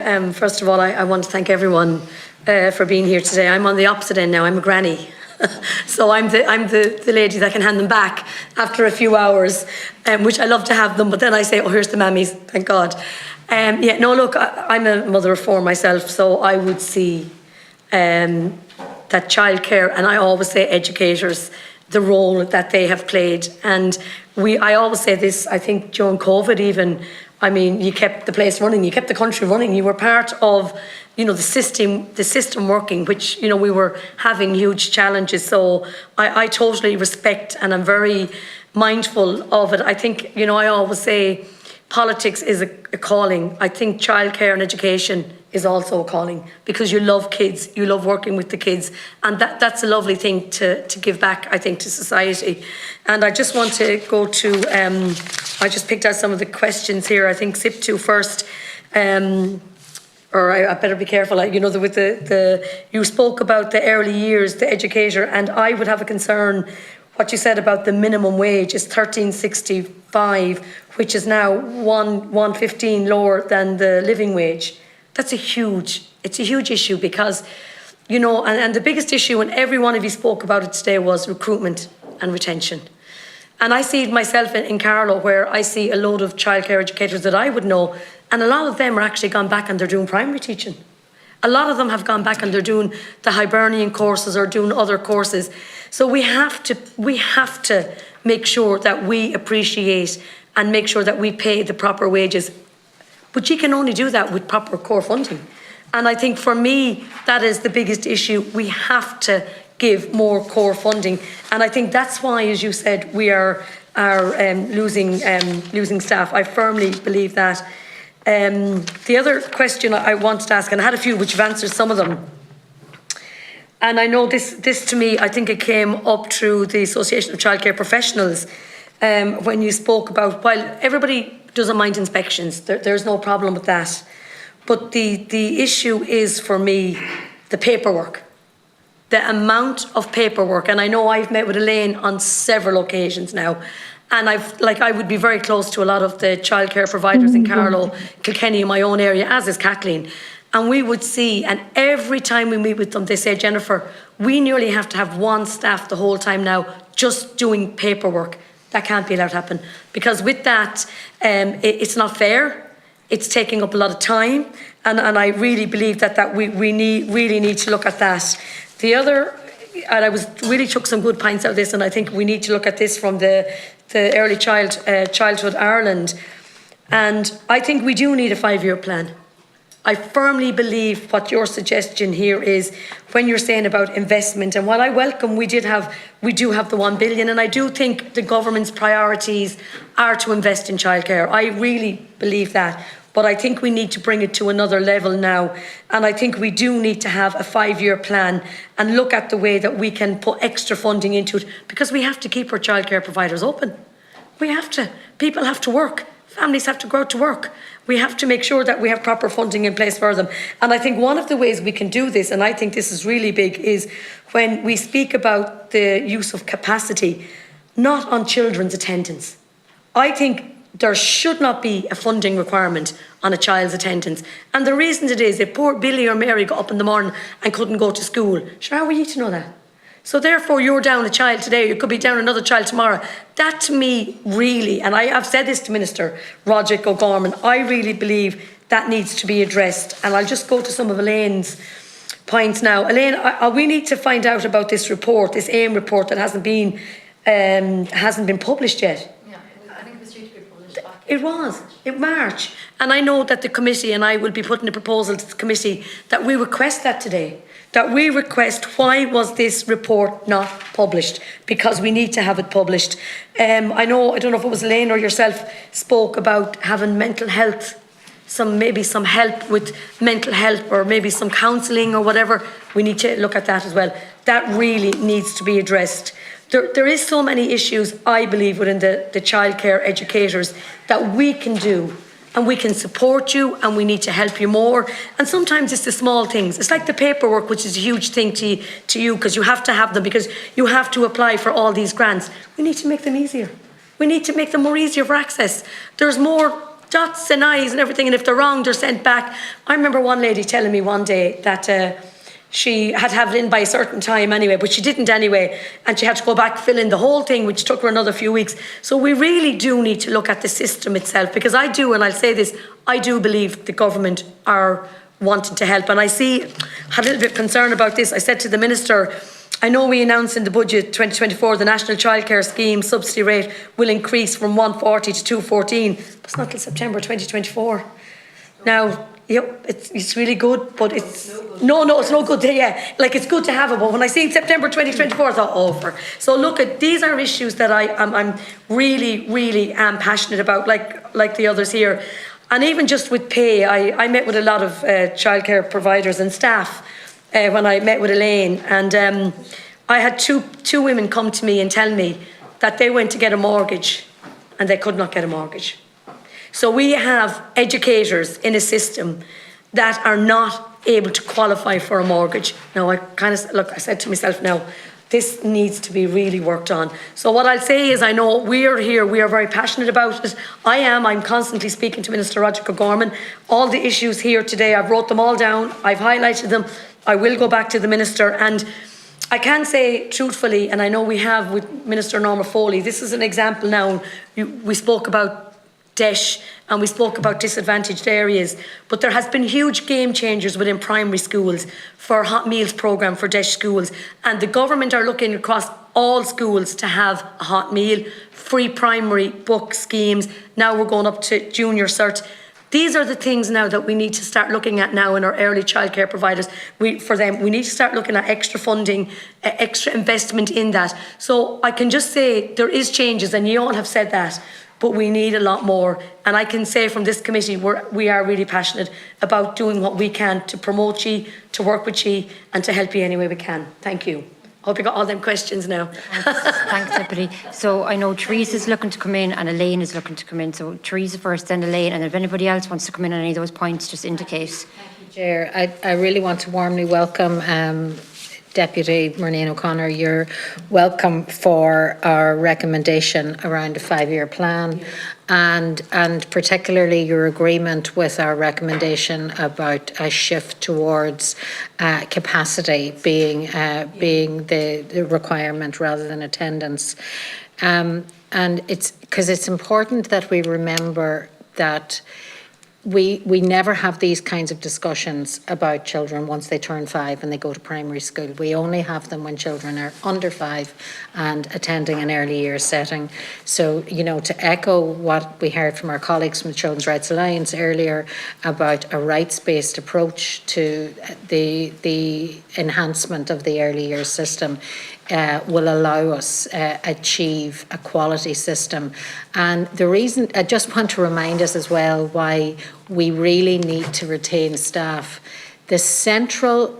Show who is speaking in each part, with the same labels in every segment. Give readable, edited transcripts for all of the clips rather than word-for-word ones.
Speaker 1: First of all, I want to thank everyone for being here today. I'm on the opposite end now. I'm a granny. So I'm the lady that can hand them back after a few hours, which I love to have them. But then I say, oh, here's the mammies, thank God. Yeah, no, look, I'm a mother of four myself, so I would see that childcare, and I always say educators, the role that they have played. And I always say this, I think during COVID even, I mean, you kept the place running, you kept the country running, you were part of, the system working, which, we were having huge challenges. So I totally respect, and I'm very mindful of it. I think, I always say politics is a calling. I think childcare and education is also a calling, because you love kids, you love working with the kids, and that's a lovely thing to give back, I think, to society. And I just want to go to, I just picked out some of the questions here. I think SIP2 first, or I better be careful, with you spoke about the early years, the educator, and I would have a concern. What you said about the minimum wage is $13.65, which is now $1.15 lower than the living wage. It's a huge issue, because, and the biggest issue, and every one of you spoke about it today, was recruitment and retention. And I see it myself in Carlow, where I see a load of childcare educators that I would know, and a lot of them are actually gone back and they're doing primary teaching. A lot of them have gone back and they're doing the Hibernian courses or doing other courses. So we have to make sure that we appreciate and make sure that we pay the proper wages. But you can only do that with proper core funding. And I think for me, that is the biggest issue. We have to give more core funding. And I think that's why, as you said, we are losing staff. I firmly believe that. The other question I wanted to ask, and I had a few which have answered some of them. And I know this to me, I think it came up through the Association of Childcare Professionals when you spoke about, while everybody doesn't mind inspections, there's no problem with that. But the issue is, for me, the paperwork. The amount of paperwork. And I know I've met with Elaine on several occasions now. And I would be very close to a lot of the childcare providers in Carlow, Kilkenny, in my own area, as is Kathleen. And we would see, and every time we meet with them, they say, Jennifer, we nearly have to have one staff the whole time now just doing paperwork. That can't be allowed to happen, because with that, it's not fair. It's taking up a lot of time, and I really believe that we really need to look at that. The other, and I really took some good points out of this, and I think we need to look at this from the Early Childhood Ireland, and I think we do need a 5-year plan. I firmly believe what your suggestion here is, when you're saying about investment, and while I welcome we do have the 1 billion, and I do think the government's priorities are to invest in childcare. I really believe that. But I think we need to bring it to another level now. And I think we do need to have a 5-year plan and look at the way that we can put extra funding into it, because we have to keep our childcare providers open. We have to. People have to work. Families have to go out to work. We have to make sure that we have proper funding in place for them. And I think one of the ways we can do this, and I think this is really big, is when we speak about the use of capacity, not on children's attendance. I think there should not be a funding requirement on a child's attendance. And the reason it is, if poor Billy or Mary got up in the morning and couldn't go to school, sure, how are you to know that? So therefore, you're down a child today, you could be down another child tomorrow. That to me really, and I've said this to Minister Roderick O'Gorman, I really believe that needs to be addressed. And I'll just go to some of Elaine's points now. Elaine, we need to find out about this report, this AIM report that hasn't been published yet. It was, in March. And I know that the committee, and I will be putting a proposal to the committee, that we request that today. That we request, why was this report not published? Because we need to have it published. I don't know if it was Elaine or yourself spoke about having mental health, maybe some help with mental health, or maybe some counselling or whatever. We need to look at that as well. That really needs to be addressed. There is so many issues, I believe, within the childcare educators that we can do, and we can support you, and we need to help you more. And sometimes it's the small things. It's like the paperwork, which is a huge thing to you, because you have to have them, because you have to apply for all these grants. We need to make them easier. We need to make them more easier for access. There's more dots and I's and everything, and if they're wrong, they're sent back. I remember one lady telling me one day that she had to have it in by a certain time anyway, but she didn't anyway, and she had to go back, fill in the whole thing, which took her another few weeks. So we really do need to look at the system itself, because I do, and I'll say this, I do believe the government are wanting to help. And I had a little bit of concern about this. I said to the Minister, I know we announced in the budget 2024 the National Childcare Scheme subsidy rate will increase from 140 to 214. It's not till September 2024. Now, yep, it's really good, but it's no, it's no good. Yeah, like it's good to have it, but when I see September 2024, I thought over. So look, these are issues that I'm really am passionate about, like the others here, and even just with pay. I met with a lot of childcare providers and staff when I met with Elaine, and I had two women come to me and tell me that they went to get a mortgage and they could not get a mortgage. So we have educators in a system that are not able to qualify for a mortgage. Now, I said to myself, now, this needs to be really worked on. So what I'll say is, I know we're here, we are very passionate about it. I'm constantly speaking to Minister Roger O'Gorman. All the issues here today, I've wrote them all down, I've highlighted them. I will go back to the Minister, and I can say truthfully, and I know we have with Minister Norma Foley, this is an example now. We spoke about DESH and we spoke about disadvantaged areas, but there has been huge game changers within primary schools for hot meals programme for DESH schools, and the government are looking across all schools to have a hot meal, free primary book schemes. Now we're going up to junior cert. These are the things now that we need to start looking at now in our early childcare providers. We need to start looking at extra funding, extra investment in that. So I can just say there is changes, and you all have said that, but we need a lot more. And I can say from this committee, we are really passionate about doing what we can to promote you, to work with you, and to help you any way we can. Thank you. Hope you got all them questions now.
Speaker 2: Thanks, Deputy. So I know Therese is looking to come in and Elaine is looking to come in. So Therese first, then Elaine, and if anybody else wants to come in on any of those points, just indicate.
Speaker 3: Thank you, Chair. I really want to warmly welcome Deputy Murnane-O'Connor. You're welcome for our recommendation around a 5-year plan, and particularly your agreement with our recommendation about a shift towards capacity being the requirement rather than attendance. And it's because it's important that we remember that we never have these kinds of discussions about children once they turn 5 and they go to primary school. We only have them when children are under 5 and attending an early years setting. So, to echo what we heard from our colleagues from the Children's Rights Alliance earlier about a rights-based approach to the enhancement of the early years system, will allow us achieve a quality system. And the reason, I just want to remind us as well why we really need to retain staff. The central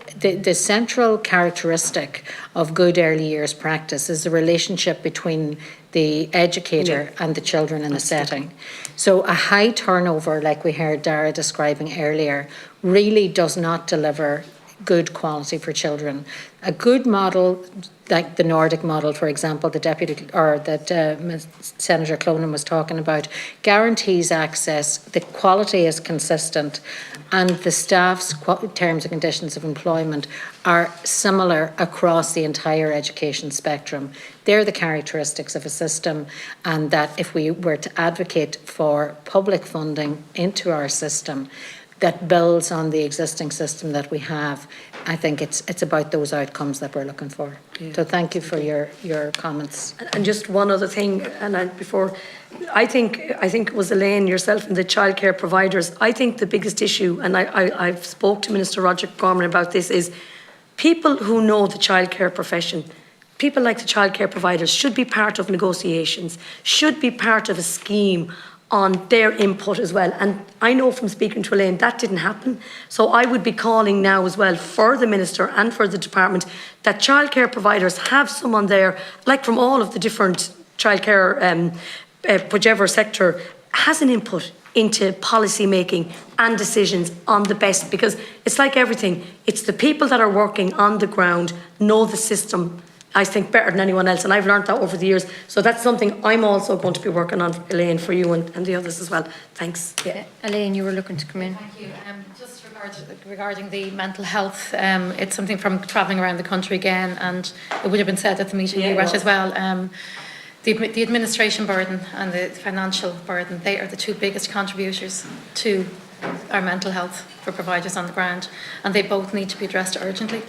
Speaker 3: characteristic of good early years practice is the relationship between the educator and the children in the setting. So a high turnover, like we heard Dara describing earlier, really does not deliver good quality for children. A good model, like the Nordic model, for example, that Senator Clonan was talking about, guarantees access, the quality is consistent, and the staff's terms and conditions of employment are similar across the entire education spectrum. They're the characteristics of a system, and that if we were to advocate for public funding into our system that builds on the existing system that we have, I think it's about those outcomes that we're looking for. Yeah. So thank you for your comments. And
Speaker 1: just one other thing, I think it was Elaine, yourself, and the childcare providers. I think the biggest issue, and I've spoke to Minister Roger O'Gorman about this, is people who know the childcare profession. People like the childcare providers should be part of negotiations, should be part of a scheme on their input as well. And I know from speaking to Elaine that didn't happen. So I would be calling now as well for the Minister and for the department that childcare providers have someone there, like from all of the different childcare, whichever sector, has an input into policy making and decisions on the best, because it's like everything. It's the people that are working on the ground, know the system I think, better than anyone else, and I've learned that over the years. So that's something I'm also going to be working on, Elaine, for you and the others as well. Thanks. Yeah.
Speaker 2: Elaine, you were looking to come in.
Speaker 4: Thank you. Just regarding the mental health, it's something from travelling around the country again, and it would have been said at the meeting you were at as well. The administration burden and the financial burden, they are the two biggest contributors to our mental health for providers on the ground, and they both need to be addressed urgently.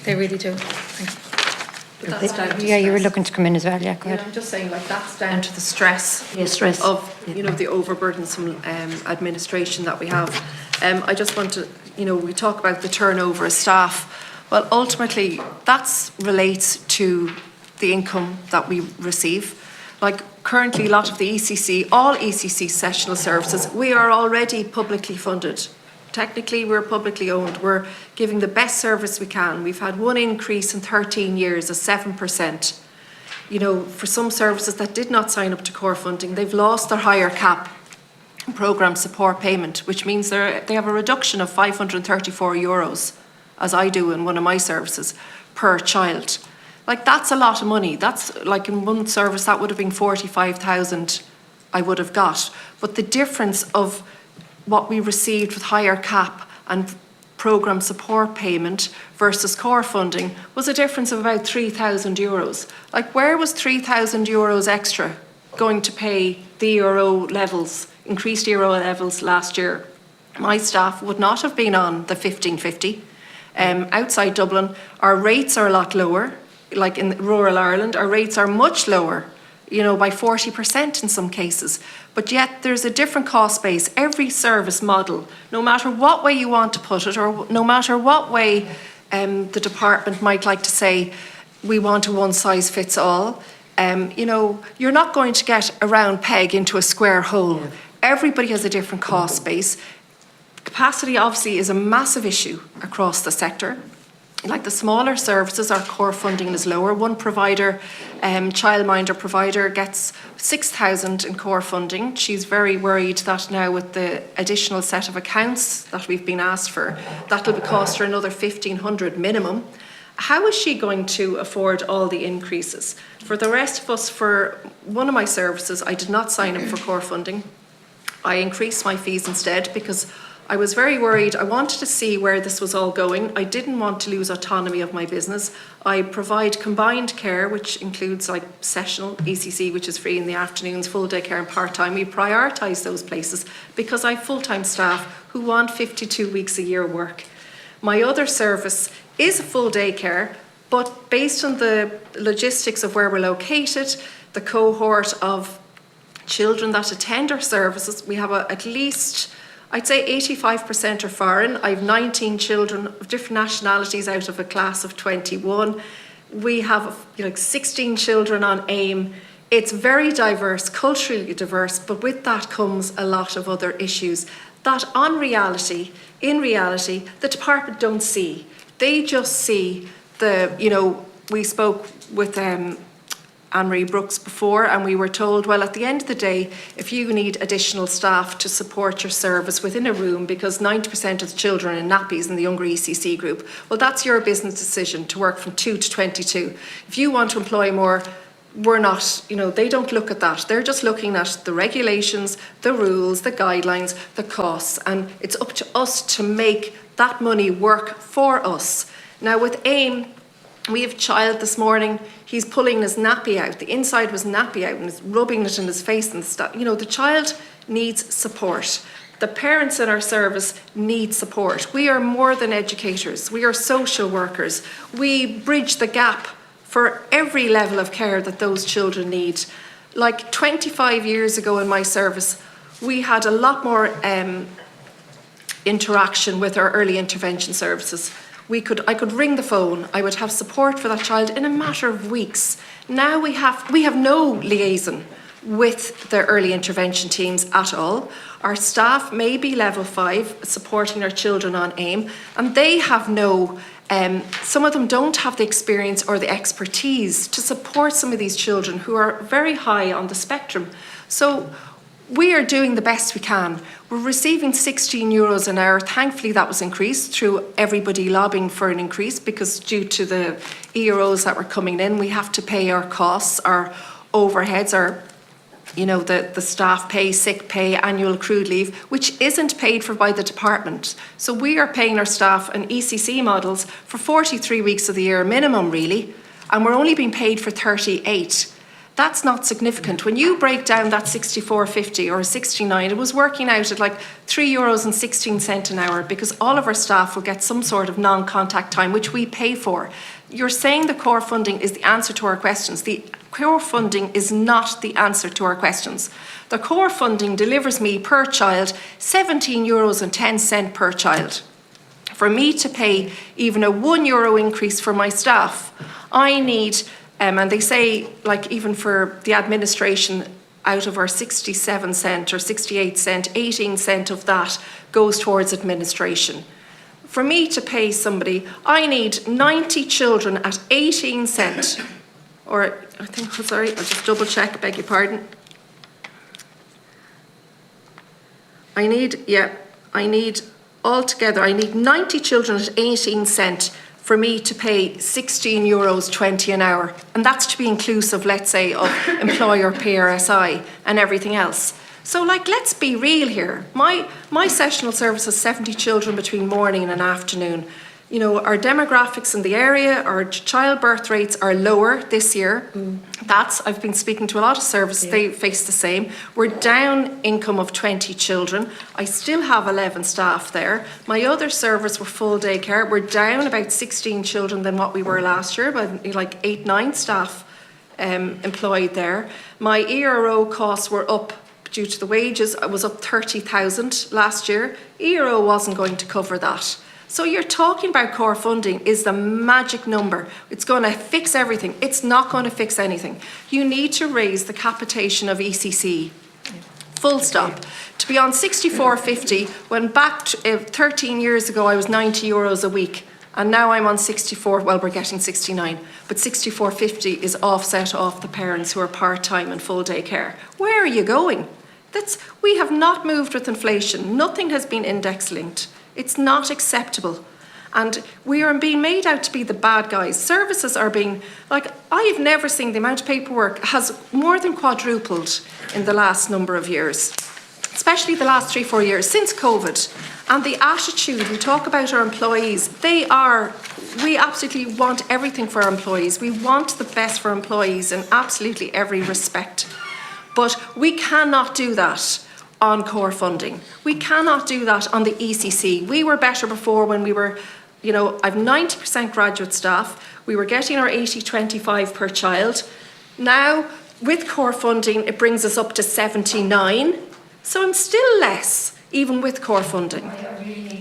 Speaker 4: They really do. Thank you.
Speaker 5: But that's down to
Speaker 2: Yeah, you were
Speaker 5: stress.
Speaker 2: looking to come in as well, yeah, go
Speaker 5: Yeah,
Speaker 2: ahead.
Speaker 5: I'm just saying, like, that's down to the stress,
Speaker 1: Stress.
Speaker 5: of, you know, the overburdensome administration that we have. I just want to, you know, we talk about the turnover of staff. Well, ultimately, that relates to the income that we receive. Like, currently, a lot of the ECC, all ECC sessional services, we are already publicly funded. Technically, we're publicly owned. We're giving the best service we can. We've had one increase in 13 years of 7%. You know, for some services that did not sign up to core funding, they've lost their higher cap programme support payment, which means they have a reduction of €534, as I do in one of my services, per child. Like, that's a lot of money. That's like, in one service, that would have been 45,000 I would have got. But the difference of what we received with higher cap and programme support payment versus core funding was a difference of about €3,000. Like, where was €3,000 extra going to pay the euro levels, increased euro levels last year? My staff would not have been on the 1550. Outside Dublin, our rates are a lot lower. Like in rural Ireland, our rates are much lower, you know, by 40% in some cases. But yet there's a different cost base. Every service model, no matter what way you want to put it, or no matter what way the department might like to say, we want a one-size-fits-all, you know, you're not going to get a round peg into a square hole. Yeah. Everybody has a different cost base. Capacity obviously is a massive issue across the sector. Like the smaller services, our core funding is lower. One provider, childminder provider, gets 6,000 in core funding. She's very worried that now with the additional set of accounts that we've been asked for, that'll cost her another 1,500 minimum. How is she going to afford all the increases? For the rest of us, for one of my services, I did not sign up for core funding. I increased my fees instead because I was very worried. I wanted to see where this was all going. I didn't want to lose autonomy of my business. I provide combined care, which includes like sessional ECC, which is free in the afternoons, full day care and part-time. We prioritise those places because I have full-time staff who want 52 weeks a year work. My other service is full day care, but based on the logistics of where we're located, the cohort of children that attend our services, we have at least, I'd say 85% are foreign. I have 19 children of different nationalities out of a class of 21. We have 16 children on AIM. It's very diverse, culturally diverse, but with that comes a lot of other issues that in reality, the department don't see. They just see we spoke with Anne-Marie Brooks before, and we were told, well, at the end of the day, if you need additional staff to support your service within a room, because 90% of the children are in nappies in the younger ECC group, well, that's your business decision to work from 2 to 22. If you want to employ more, we're not, they don't look at that. They're just looking at the regulations, the rules, the guidelines, the costs, and it's up to us to make that money work for us. Now, with AIM, we have a child this morning, he's pulling his nappy out. The inside was nappy out and he's rubbing it in his face and stuff. The child needs support. The parents in our service need support. We are more than educators. We are social workers. We bridge the gap for every level of care that those children need. Like 25 years ago in my service, we had a lot more interaction with our early intervention services. I could ring the phone, I would have support for that child in a matter of weeks. Now we have no liaison with the early intervention teams at all. Our staff may be level 5 supporting our children on AIM, and they have no, some of them don't have the experience or the expertise to support some of these children who are very high on the spectrum. So we are doing the best we can. We're receiving €16 an hour. Thankfully, that was increased through everybody lobbying for an increase, because due to the EROs that were coming in, we have to pay our costs, our overheads, our, you know, the staff pay, sick pay, annual accrued leave, which isn't paid for by the department. So we are paying our staff an ECC models for 43 weeks of the year minimum, really, and we're only being paid for 38. That's not significant. When you break down that 64.50 or 69, it was working out at like €3.16 an hour, because all of our staff will get some sort of non-contact time, which we pay for. You're saying the core funding is the answer to our questions. The core funding is not the answer to our questions. The core funding delivers me per child €17.10 per child. For me to pay even a €1 increase for my staff, I need, and they say, like, even for the administration, out of our 67 cent or 68 cent, 18 cent of that goes towards administration. For me to pay somebody, I need 90 children at 18 cent, or I think, sorry, I'll just double check, beg your pardon. I need altogether, I need 90 children at 18 cent for me to pay €16.20 an hour. And that's to be inclusive, let's say, of employer PRSI and everything else. So, like, let's be real here. My sessional service has 70 children between morning and afternoon. You know, our demographics in the area, our childbirth rates are lower this year. I've been speaking to a lot of services, they face the same. We're down income of 20 children. I still have 11 staff there. My other service were full day care. We're down about 16 children than what we were last year, but like 8-9 staff employed there. My ERO costs were up due to the wages. I was up 30,000 last year. ERO wasn't going to cover that. So you're talking about core funding is the magic number. It's going to fix everything. It's not going to fix anything. You need to raise the capitation of ECC. Full stop. To be on 64.50, when back 13 years ago I was €90 a week, and now I'm on 64, well, we're getting 69, but 64.50 is offset off the parents who are part-time and full day care. Where are you going? We have not moved with inflation. Nothing has been index linked. It's not acceptable. And we are being made out to be the bad guys. Services are being, like, I've never seen the amount of paperwork has more than quadrupled in the last number of years, especially the last 3-4 years since COVID. And the attitude, we talk about our employees, we absolutely want everything for our employees. We want the best for employees in absolutely every respect. But we cannot do that on core funding. We cannot do that on the ECC. We were better before when we were, you know, I've 90% graduate staff. We were getting our 80-25 per child. Now, with core funding, it brings us up to 79. So I'm still less, even with core funding.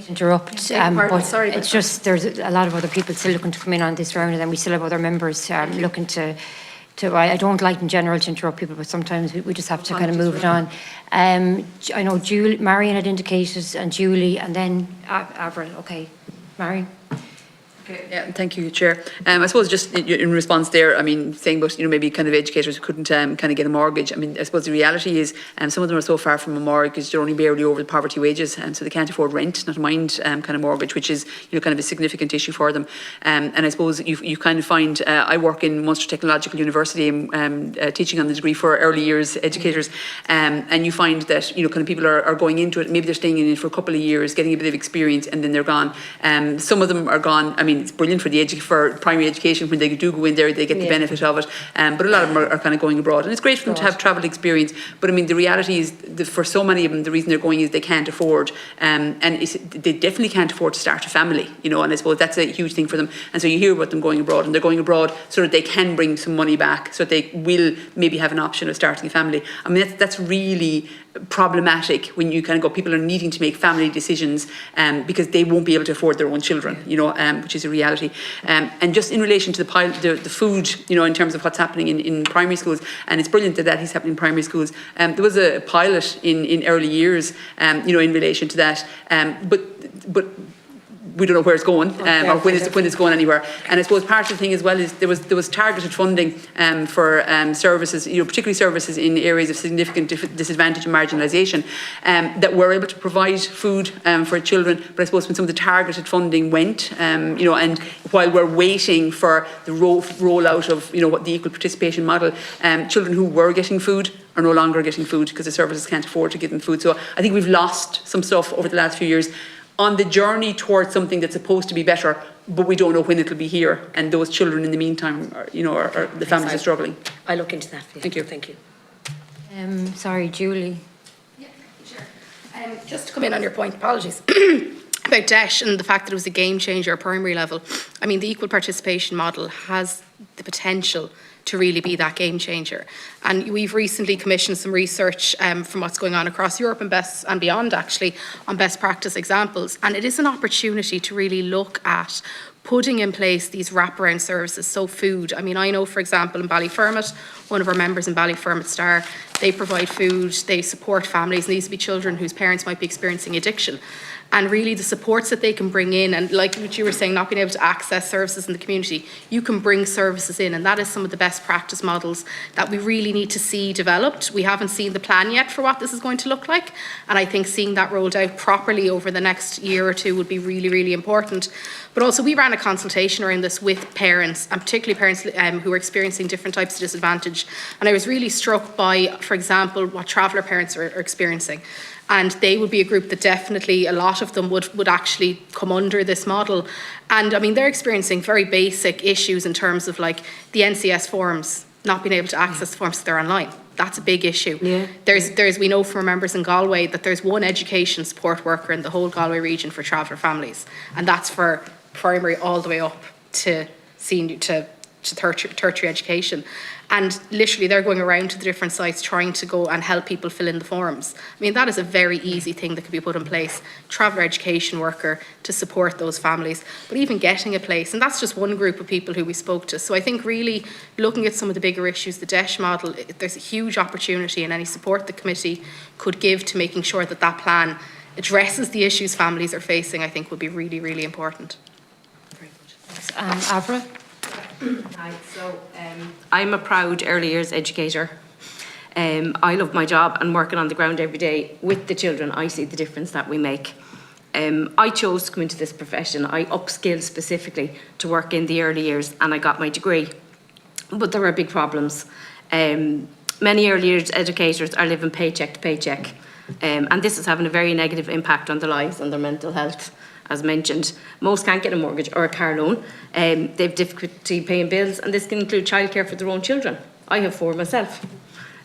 Speaker 2: Interrupt, but
Speaker 5: sorry,
Speaker 2: it's just there's a lot of other people still looking to come in on this round, and then we still have other members looking to I don't like in general to interrupt people, but sometimes we just have to kind of move it on. I know Marion had indicated, and Julie, and then Avril. Okay, Marion.
Speaker 6: Okay, yeah, thank you, Chair. I suppose just in response there, I mean, saying about, you know, maybe kind of educators who couldn't kind of get a mortgage. I mean, I suppose the reality is some of them are so far from a mortgage, they're only barely over the poverty wages, so they can't afford rent, not mind kind of mortgage, which is, you know, kind of a significant issue for them. And I suppose you kind of find, I work in Munster Technological University, teaching on the degree for early years educators, and you find that, you know, kind of people are going into it, maybe they're staying in it for a couple of years, getting a bit of experience, and then they're gone. Some of them are gone. I mean, it's brilliant for primary education when they do go in there, they get the benefit of it. But a lot of them are kind of going abroad, and it's great for them to have travel experience. But I mean, the reality is that for so many of them, the reason they're going is they can't afford, and they definitely can't afford to start a family. You know, and I suppose that's a huge thing for them. And so you hear about them going abroad, and they're going abroad so that they can bring some money back, so that they will maybe have an option of starting a family. I mean, that's really problematic when you kind of go, people are needing to make family decisions because they won't be able to afford their own children, you know, which is a reality. And just in relation to the food, you know, in terms of what's happening in primary schools, and it's brilliant that is happening in primary schools. There was a pilot in early years, you know, in relation to that. But we don't know where it's going or when it's going anywhere. And I suppose part of the thing as well is there was targeted funding for services, particularly services in areas of significant disadvantage and marginalisation, that were able to provide food for children. But I suppose when some of the targeted funding went, and while we're waiting for the rollout of what the equal participation model, children who were getting food are no longer getting food because the services can't afford to give them food. So I think we've lost some stuff over the last few years on the journey towards something that's supposed to be better, but we don't know when it'll be here. And those children in the meantime, are the families are struggling.
Speaker 1: I look into that.
Speaker 6: Thank you.
Speaker 1: Thank you.
Speaker 2: Sorry, Julie.
Speaker 7: Yeah, sure. Just to come in on your point, apologies, about debt and the fact that it was a game changer at primary level. I mean, the equal participation model has the potential to really be that game changer. And we've recently commissioned some research from what's going on across Europe and beyond, actually, on best practice examples. And it is an opportunity to really look at putting in place these wraparound services, so food. I mean, I know, for example, in Ballyfermot, one of our members in Ballyfermot Star, they provide food, they support families, and these would be children whose parents might be experiencing addiction. And really the supports that they can bring in, and like what you were saying, not being able to access services in the community, you can bring services in, and that is some of the best practice models that we really need to see developed. We haven't seen the plan yet for what this is going to look like, and I think seeing that rolled out properly over the next year or two would be really, really important. But also we ran a consultation around this with parents, and particularly parents who are experiencing different types of disadvantage. And I was really struck by, for example, what traveller parents are experiencing. And they would be a group that definitely, a lot of them would actually come under this model. And I mean, they're experiencing very basic issues in terms of like the NCS forms, not being able to access the forms if they're online. That's a big issue. Yeah. We know from our members in Galway that there's one education support worker in the whole Galway region for traveller families. And that's for primary all the way up to senior, to tertiary education. And literally they're going around to the different sites trying to go and help people fill in the forms. I mean, that is a very easy thing that could be put in place. Traveller education worker to support those families, but even getting a place. And that's just one group of people who we spoke to. So I think really looking at some of the bigger issues, the DESH model, there's a huge opportunity, and any support the committee could give to making sure that that plan addresses the issues families are facing, I think would be really, really important.
Speaker 2: Very good. Avra?
Speaker 8: Hi, so I'm a proud early years educator. I love my job and working on the ground every day with the children. I see the difference that we make. I chose to come into this profession. I upskilled specifically to work in the early years, and I got my degree. But there are big problems. Many early years educators are living paycheck to paycheck, and this is having a very negative impact on their lives and their mental health. As mentioned, most can't get a mortgage or a car loan. They have difficulty paying bills, and this can include childcare for their own children. I have 4 myself.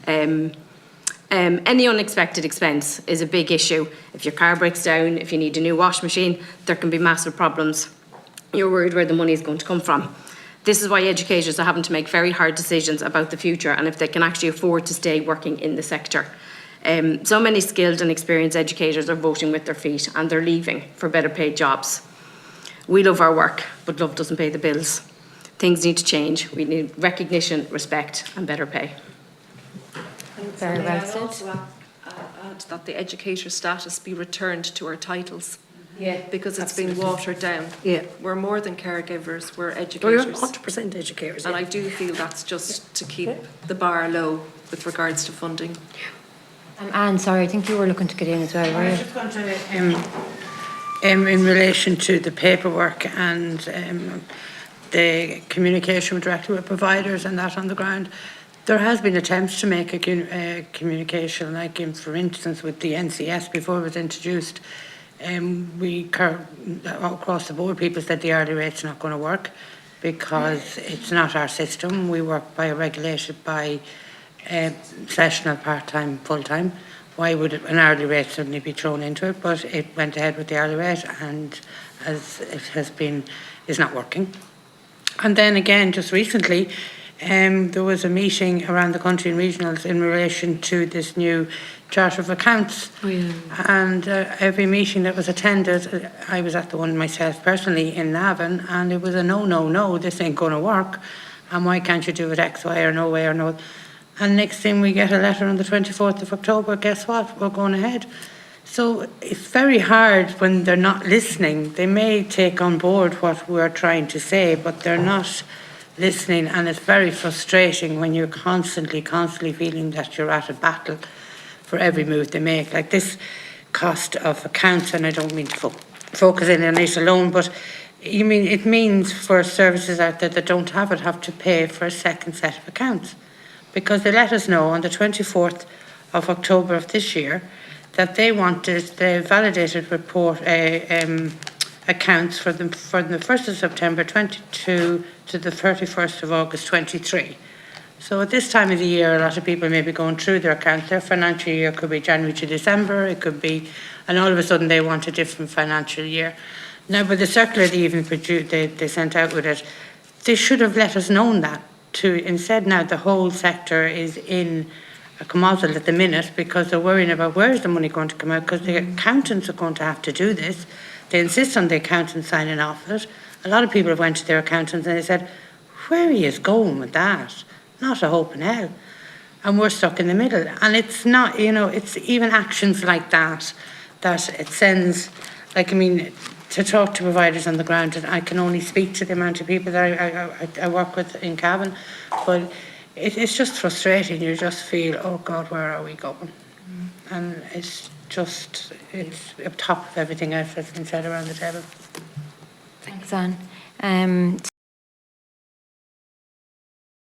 Speaker 8: Any unexpected expense is a big issue. If your car breaks down, if you need a new washing machine, there can be massive problems. You're worried where the money is going to come from. This is why educators are having to make very hard decisions about the future and if they can actually afford to stay working in the sector. So many skilled and experienced educators are voting with their feet, and they're leaving for better paid jobs. We love our work, but love doesn't pay the bills. Things need to change. We need recognition, respect, and better pay.
Speaker 2: Very well said.
Speaker 5: Also add that the educator status be returned to our titles.
Speaker 1: Yeah,
Speaker 5: because it's been watered down.
Speaker 1: Yeah.
Speaker 5: We're more than caregivers, we're
Speaker 1: We're
Speaker 5: educators.
Speaker 1: 100% educators.
Speaker 5: And I do feel that's just to keep the bar low with regards to funding.
Speaker 2: Anne, sorry, I think you were looking to get in as well, were
Speaker 9: I
Speaker 2: you?
Speaker 9: was just going to, in relation to the paperwork and the communication directly with providers and that on the ground, there has been attempts to make a communication, like for instance with the NCS before it was introduced. Across the board, people said the early rate's not going to work because it's not our system. We work regulated by sessional, part-time, full-time. Why would an hourly rate suddenly be thrown into it? But it went ahead with the hourly rate, and as it has been, is not working. And then again, just recently, there was a meeting around the country in regionals in relation to this new Charter of Accounts. Oh, yeah. And every meeting that was attended, I was at the one myself personally in Navan, and it was a no, this ain't going to work. And why can't you do it X, Y, or no way or no? And next thing we get a letter on the 24th of October, guess what? We're going ahead. So it's very hard when they're not listening. They may take on board what we're trying to say, but they're not listening, and it's very frustrating when you're constantly feeling that you're at a battle for every move they make. Like this cost of accounts, and I don't mean to focus in on it alone, but it means for services out there that don't have it, have to pay for a second set of accounts, because they let us know on the 24th of October of this year that they wanted the validated report accounts from the 1st of September 22 to the 31st of August 23. So at this time of the year, a lot of people may be going through their accounts. Their financial year could be January to December, it could be, and all of a sudden they want a different financial year. Now, with the circular they even produced, they sent out with it, they should have let us know that too. Instead, now the whole sector is in a camozzle at the minute because they're worrying about where is the money going to come out, because the accountants are going to have to do this. They insist on the accountant signing off on it. A lot of people have went to their accountants and they said, where he is going with that? Not a hope in hell. And we're stuck in the middle. And it's not, it's even actions like that it sends, to talk to providers on the ground, and I can only speak to the amount of people that I work with in Cavan, but it's just frustrating. You just feel, oh God, where are we going? And it's up top of everything else that's been said around the table.
Speaker 2: Thanks, Anne.